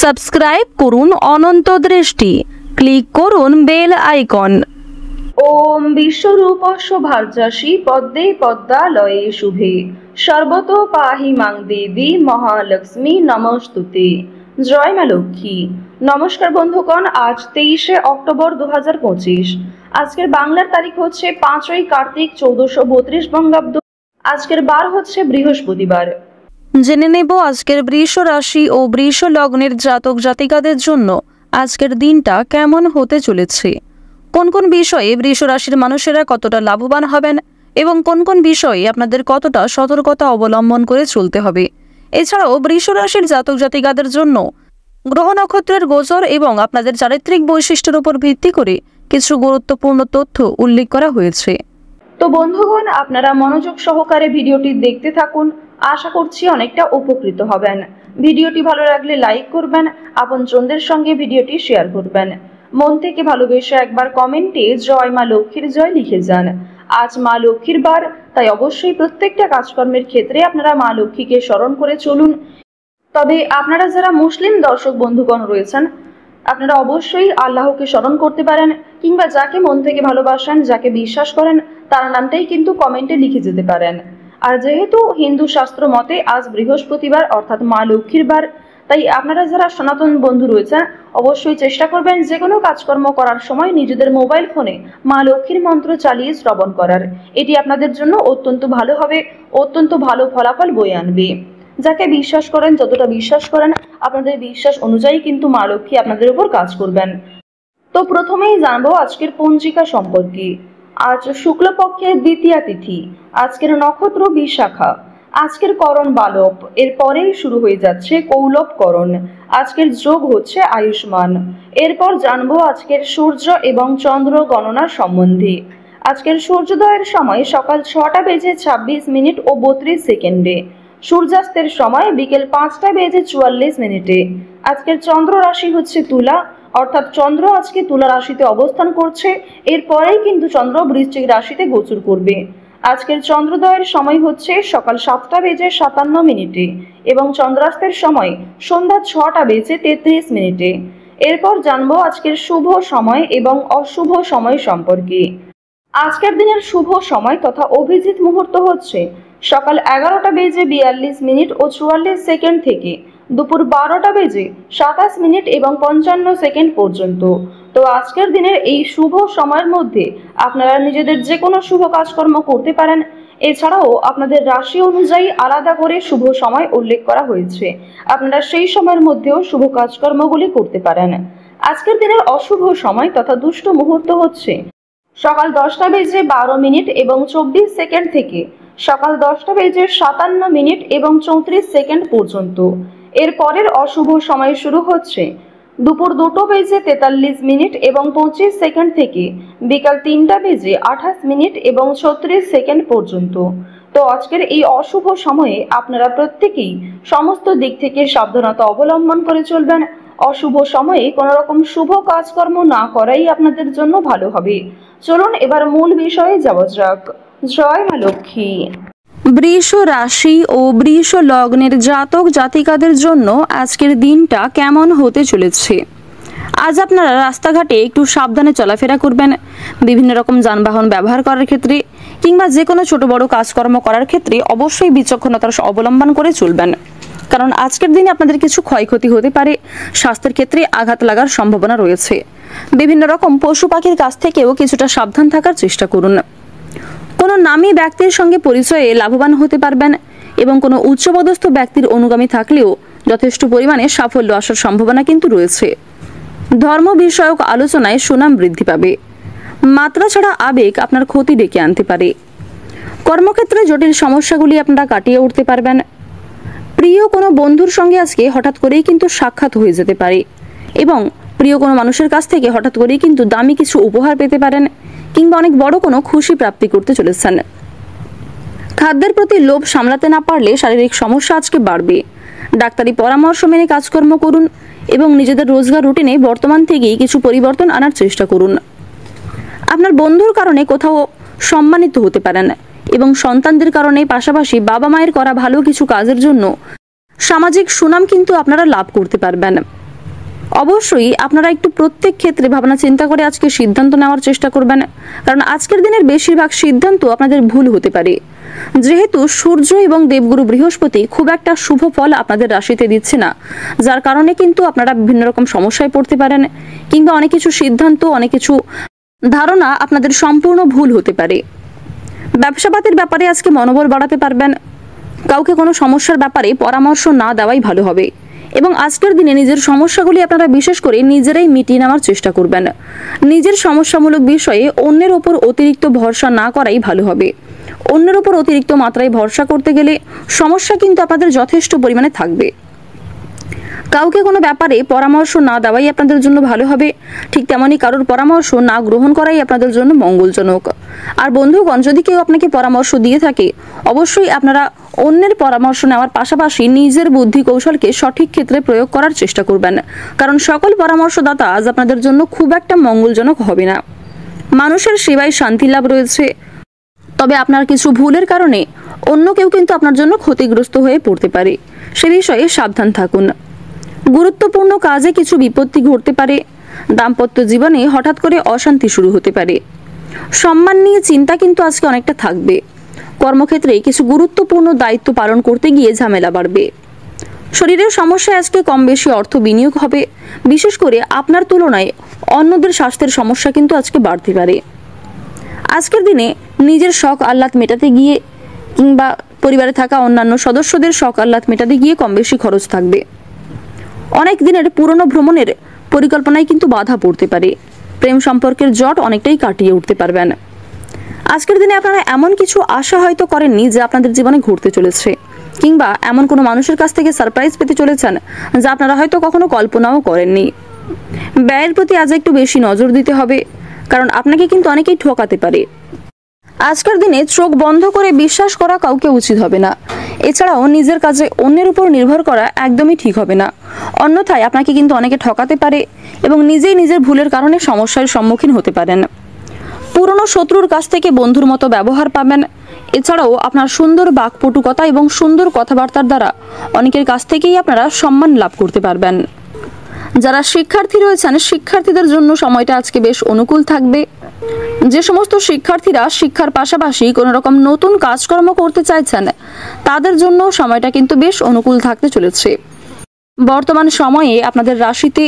Subscribe করুন অনন্ত দৃষ্টি, click করুন বেল আইকন। ওম বিশ্বরূপস্য ভার্যাসি পদ্মে পদ্মালয়ে শুভে সর্বত পাহি মাং দেবী মহালক্ষ্মী নমস্তুতে। জয় মা লক্ষ্মী। নমস্কার বন্ধুগণ, আজ 23শে অক্টোবর 2025। আজকের বাংলার তারিখ হচ্ছে 5ই কার্তিক 1432 বঙ্গাব্দ। আজকের বার হচ্ছে বৃহস্পতিবার। জেনে নেব আজকের বৃষ রাশি ও বৃষ লগ্নের জাতক জাতিকাদের জন্য আজকের দিনটা কেমন হতে চলেছে, কোন কোন বিষয়ে বৃষ রাশির মানুষেরা কতটা লাভবান হবেন এবং কোন কোন বিষয়ে আপনাদের কতটা সতর্কতা অবলম্বন করে চলতে হবে। এছাড়াও বৃষ রাশির জাতক জাতিকাদের জন্য গ্রহ নক্ষত্রের গোচর এবং আপনাদের চারিত্রিক বৈশিষ্ট্যের উপর ভিত্তি করে কিছু গুরুত্বপূর্ণ তথ্য উল্লেখ করা হয়েছে। তো বন্ধুগণ, আপনারা মনোযোগ সহকারে ভিডিওটি দেখতে থাকুন। আশা করছি অনেকটা উপকৃত হবেন। ভিডিওটি ভালো লাগলে লাইক করবেন, আপনজনদের সঙ্গে ভিডিওটি শেয়ার করবেন। মন থেকে ভালোবেসে একবার কমেন্টে জয় মা লক্ষ্মীর জয় লিখে যান। আজ মা লক্ষ্মীর বার, তাই অবশ্যই প্রত্যেকটা কাজকর্মের ক্ষেত্রে আপনারা মা লক্ষ্মীকে স্মরণ করে চলুন। তবে আপনারা যারা মুসলিম দর্শক বন্ধুগণ রয়েছেন, আপনারা অবশ্যই আল্লাহকে স্মরণ করতে পারেন, কিংবা যাকে মন থেকে ভালোবাসেন, যাকে বিশ্বাস করেন, তার নামটাই কিন্তু কমেন্টে লিখে যেতে পারেন। আর যেহেতু হিন্দু শাস্ত্র মতে আজ বৃহস্পতিবার অর্থাৎ মা লক্ষ্মীর বার, তাই আপনারা যারা সনাতন বন্ধু রয়েছেন অবশ্যই চেষ্টা করবেন যে কোনো কাজকর্ম করার সময় নিজেদের মোবাইল ফোনে মা লক্ষ্মীর মন্ত্র চালিয়ে শ্রবণ করার। এটি আপনাদের জন্য অত্যন্ত ভালো হবে, অত্যন্ত ভালো ফলাফল বয়ে আনবে। যাকে বিশ্বাস করেন, যতটা বিশ্বাস করেন, আপনাদের বিশ্বাস অনুযায়ী কিন্তু মা লক্ষ্মী আপনাদের উপর কাজ করবেন। তো প্রথমেই জানবো আজকের পঞ্জিকা সম্পর্কে। আজ শুক্লপক্ষের দ্বিতীয়া তিথি, আজকের নক্ষত্র বিশাখা, আজকের করণ বালব, এরপরেই শুরু হয়ে যাচ্ছে কৌলব করণ, আজকের যোগ হচ্ছে আয়ুষ্মান। এরপর জানবো আজকের সূর্য এবং চন্দ্র গণনা সম্বন্ধে। আজকের সূর্যোদয়ের সময় সকাল 6টা বেজে 26 মিনিট ও 32 সেকেন্ডে, সূর্যাস্তের সময় বিকেল 5টা বেজে 44 মিনিটে। আজকের চন্দ্র রাশি হচ্ছে তুলা, অর্থাৎ চন্দ্র আজকে তুলা রাশিতে অবস্থান করছে, এরপরেই কিন্তু চন্দ্র বৃশ্চিক রাশিতে গোচর করবে। আজকের চন্দ্রোদয়ের সময় হচ্ছে সকাল 7টা বেজে 57 মিনিটে এবং চন্দ্রাস্তের সময় সন্ধ্যা 6টা বেজে 33 মিনিটে। এরপর জানবো আজকের শুভ সময় এবং অশুভ সময় সম্পর্কে। আজকের দিনের শুভ সময় তথা অভিজিৎ মুহূর্ত হচ্ছে সকাল 11টা বেজে 42 মিনিট ও 44 সেকেন্ড থেকে দুপুর 12টা বেজে 27 মিনিট এবং 55 সেকেন্ড পর্যন্ত। তো আজকের দিনের এই শুভ সময়ের মধ্যে আপনারা নিজেদের যে কোনো শুভ কাজকর্ম করতে পারেন। এছাড়াও আপনাদের রাশি অনুযায়ী আলাদা করে শুভ সময় উল্লেখ করা হয়েছে, আপনারা সেই সময়ের মধ্যেও শুভ কাজকর্মগুলি করতে পারেন। আজকের দিনের অশুভ সময় তথা দুষ্ট মুহূর্ত হচ্ছে সকাল 10টা বেজে 12 মিনিট এবং 24 সেকেন্ড থেকে সকাল 10টা বেজে 57 মিনিট এবং 34 সেকেন্ড পর্যন্ত। এর পরের অশুভ সময় শুরু হচ্ছে দুপুর 2টা বেজে 43 মিনিট এবং 25 সেকেন্ড থেকে বিকাল 3টা বেজে 28 মিনিট এবং 36 সেকেন্ড পর্যন্ত। তো আজকের এই অশুভ সময়ে আপনারা প্রত্যেকেই সমস্ত দিক থেকে সাবধানতা অবলম্বন করে চলবেন। অশুভ সময়ে কোনো রকম শুভ কাজকর্ম না করাই আপনাদের জন্য ভালো হবে। চলুন এবার মূল বিষয়ে যাওয়া যাক। জয় মা লক্ষ্মী। বৃষ রাশি ও বৃষ লগ্নের জাতক জাতিকাদের জন্য আজকের দিনটা কেমন হতে চলেছে। আজ আপনারা রাস্তাঘাটে একটু সাবধানে চলাফেরা করবেন। বিভিন্ন রকম যানবাহন ব্যবহার করার ক্ষেত্রে কিংবা যে কোনো ছোট বড় কাজকর্ম করার ক্ষেত্রে অবশ্যই বিচক্ষণতার অবলম্বন করে চলবেন, কারণ আজকের দিনে আপনাদের কিছু ক্ষয়ক্ষতি হতে পারে। স্বাস্থ্যের ক্ষেত্রে আঘাত লাগার সম্ভাবনা রয়েছে। বিভিন্ন রকম পশু পাখির কাছ থেকেও কিছুটা সাবধান থাকার চেষ্টা করুন। কোনো নামী ব্যক্তির সঙ্গে পরিচয়ে লাভবান হতে পারবেন এবং কোনো উচ্চপদস্থ ব্যক্তির অনুগামী থাকলেও যথেষ্ট পরিমাণে সাফল্য আসার সম্ভাবনা কিন্তু রয়েছে। ধর্ম বিষয়ক আলোচনায় সুনাম বৃদ্ধি পাবে। মাত্রা ছাড়া আবেগ আপনার ক্ষতি ডেকে আনতে পারে। কর্মক্ষেত্রে জটিল সমস্যাগুলি আপনারা কাটিয়ে উঠতে পারবেন। প্রিয় কোনো বন্ধুর সঙ্গে আজকে হঠাৎ করেই কিন্তু সাক্ষাৎ হয়ে যেতে পারে এবং প্রিয় কোনো মানুষের কাছ থেকে হঠাৎ করেই কিন্তু দামি কিছু উপহার পেতে পারেন কিংবা অনেক বড় কোনো খুশি প্রাপ্তি করতে চলেছেন। খাদ্যের প্রতি লোভ সামলাতে না পারলে শারীরিক সমস্যা আজকে বাড়বে। ডাক্তারি পরামর্শ মেনে কাজকর্ম করুন এবং নিজেদের রোজগার রুটিনে বর্তমান থেকেই কিছু পরিবর্তন আনার চেষ্টা করুন। আপনার বন্ধুর কারণে কোথাও সম্মানিত হতে পারেন এবং সন্তানদের কারণে পাশাপাশি বাবা মায়ের করা ভালো কিছু কাজের জন্য সামাজিক সুনাম কিন্তু আপনারা লাভ করতে পারবেন। কোনো নতুন কাজে যোগ দিতে পারেন। কোনো ব্যবসায়িক কাজে আপনারা সফলতা অর্জন করতে পারবেন। কোনো ব্যবসায়িক কাজে আপনারা সফলতা অর্জন করতে পারবেন। কোনো ব্যবসায়িক কাজে আপনারা সফলতা অর্জন করতে পারবেন। অবশ্যই আপনারা একটু প্রত্যেক ক্ষেত্রে ভাবনা চিন্তা করে আজকে সিদ্ধান্ত নেওয়ার চেষ্টা করবেন, কারণ আজকের দিনের বেশিরভাগ সিদ্ধান্ত আপনাদের ভুল হতে পারে। যেহেতু সূর্য এবং দেবগুরু বৃহস্পতি খুব একটা শুভ ফল আপনাদের রাশিতে দিচ্ছে না, যার কারণে কিন্তু আপনারা বিভিন্ন রকম সমস্যায় পড়তে পারেন, কিংবা অনেক কিছু সিদ্ধান্ত, অনেক কিছু ধারণা আপনাদের সম্পূর্ণ ভুল হতে পারে। ব্যবসাপাতির ব্যাপারে আজকে মনোবল বাড়াতে পারবেন। কাউকে কোনো সমস্যার ব্যাপারে পরামর্শ না দেওয়াই ভালো হবে, এবং আজকের দিনে নিজের সমস্যাগুলি আপনারা বিশেষ করে নিজেরাই মিটিয়ে নেওয়ার চেষ্টা করবেন। নিজের সমস্যামূলক বিষয়ে অন্যের ওপর অতিরিক্ত ভরসা না করাই ভালো হবে। অন্যের ওপর অতিরিক্ত মাত্রায় ভরসা করতে গেলে সমস্যা কিন্তু আপনাদের যথেষ্ট পরিমাণে থাকবে। কাউকে কোনো ব্যাপারে পরামর্শ না দেওয়াই আপনাদের জন্য ভালো হবে, ঠিক তেমনই কারোর পরামর্শ না গ্রহণ করাই আপনাদের জন্য মঙ্গলজনক। আর বন্ধুগণ, যদি কেউ আপনাকে পরামর্শ দিয়ে থাকে, অবশ্যই আপনারা অন্যের পরামর্শ নেওয়ার পাশাপাশি নিজের বুদ্ধি কৌশলকে সঠিক ক্ষেত্রে প্রয়োগ করার চেষ্টা করবেন, কারণ সকল পরামর্শদাতা আজ আপনাদের জন্য খুব একটা মঙ্গলজনক হবে না। মানুষের সেবায় শান্তি লাভ রয়েছে, তবে আপনার কিছু ভুলের কারণে অন্য কেউ কিন্তু আপনার জন্য ক্ষতিগ্রস্ত হয়ে পড়তে পারে, সে বিষয়ে সাবধান থাকুন। গুরুত্বপূর্ণ কাজে কিছু বিপত্তি ঘটতে পারে। দাম্পত্য জীবনে হঠাৎ করে অশান্তি শুরু হতে পারে। সম্মান নিয়ে চিন্তা কিন্তু আজকে অনেকটা থাকবে। কর্মক্ষেত্রে কিছু গুরুত্বপূর্ণ দায়িত্ব পালন করতে গিয়ে ঝামেলা বাড়বে। শরীরের সমস্যায় আজকে কম বেশি অর্থ বিনিয়োগ হবে, বিশেষ করে আপনার তুলনায় অন্যদের স্বাস্থ্যের সমস্যা কিন্তু আজকে বাড়তে পারে। আজকের দিনে নিজের শখ আহ্লাদ মেটাতে গিয়ে কিংবা পরিবারে থাকা অন্যান্য সদস্যদের শখ আহ্লাদ মেটাতে গিয়ে কম বেশি খরচ থাকবে। অনেক দিনের পুরনো ভ্রমণের পরিকল্পনায় কিন্তু বাধা পড়তে পারে। প্রেম সম্পর্কের জট অনেকটাই কাটিয়ে উঠতে পারবেন। আজকের দিনে আপনারা এমন কিছু আশা হয়তো করেননি যে আপনাদের জীবনে ঘটতে চলেছে, কিংবা এমন কোনো মানুষের কাছ থেকে সারপ্রাইজ পেতে চলেছেন যা আপনারা হয়তো কখনো কল্পনাও করেননি। ব্যয়ের প্রতি আজ একটু বেশি নজর দিতে হবে, কারণ আপনাকে কিন্তু অনেকেই ঠকাতে পারে। আজকের দিনে চোখ বন্ধ করে বিশ্বাস করা কাউকে উচিত হবে না। এছাড়াও নিজের কাজে অন্যের উপর নির্ভর করা একদমই ঠিক হবে না, অন্যথায় আপনাকে কিন্তু অনেকে ঠকাতে পারে এবং নিজেই নিজের ভুলের কারণে সমস্যার সম্মুখীন হতে পারেন। পুরনো শত্রুর কাছ থেকে বন্ধুর মতো ব্যবহার পাবেন। এছাড়াও আপনার সুন্দর বাকপটুকতা এবং সুন্দর কথাবার্তার দ্বারা অনেকের কাছ থেকেই আপনারা সম্মান লাভ করতে পারবেন। যারা শিক্ষার্থী রয়েছেন, শিক্ষার্থীদের জন্য সময়টা আজকে বেশ অনুকূল থাকবে। যে সমস্ত শিক্ষার্থীরা শিক্ষার পাশাপাশি কোনো রকম নতুন কাজকর্ম করতে চাইছেন, তাদের জন্য সময়টা কিন্তু বেশ অনুকূল থাকতে চলেছে। বর্তমান সময়ে আপনাদের রাশিতে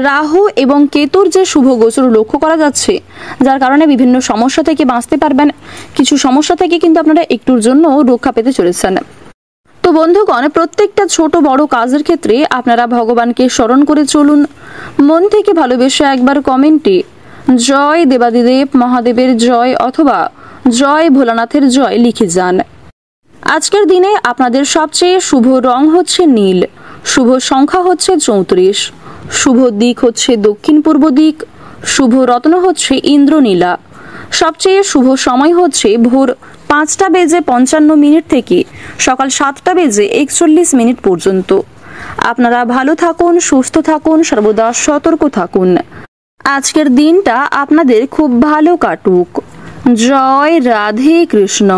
রাহু এবং কেতুর যে শুভ গোচর লক্ষ্য করা যাচ্ছে, যার কারণে বিভিন্ন সমস্যা থেকে বাঁচতে পারবেন। কিছু সমস্যা থেকে কিন্তু আপনারা একটুর জন্য রক্ষা পেতে চলেছেন। তো বন্ধুগণ, প্রত্যেকটা ছোট বড় কাজের ক্ষেত্রে আপনারা ভগবানকে স্মরণ করে চলুন। মন থেকে ভালোবেসে একবার কমেন্টে জয় দেবাদিদেব মহাদেবের জয় অথবা জয় ভোলানাথের জয় লিখে যান। আজকের দিনে আপনাদের সবচেয়ে শুভ রং হচ্ছে নীল, শুভ সংখ্যা হচ্ছে 34, শুভ দিক হচ্ছে দক্ষিণ পূর্ব দিক, শুভ রত্ন হচ্ছে ইন্দ্রনীলা। সবচেয়ে শুভ সময় হচ্ছে ভোর 5:55 থেকে সকাল 7:41 পর্যন্ত। আপনারা ভালো থাকুন, সুস্থ থাকুন, সর্বদা সতর্ক থাকুন। আজকের দিনটা আপনাদের খুব ভালো কাটুক। জয় রাধে কৃষ্ণ।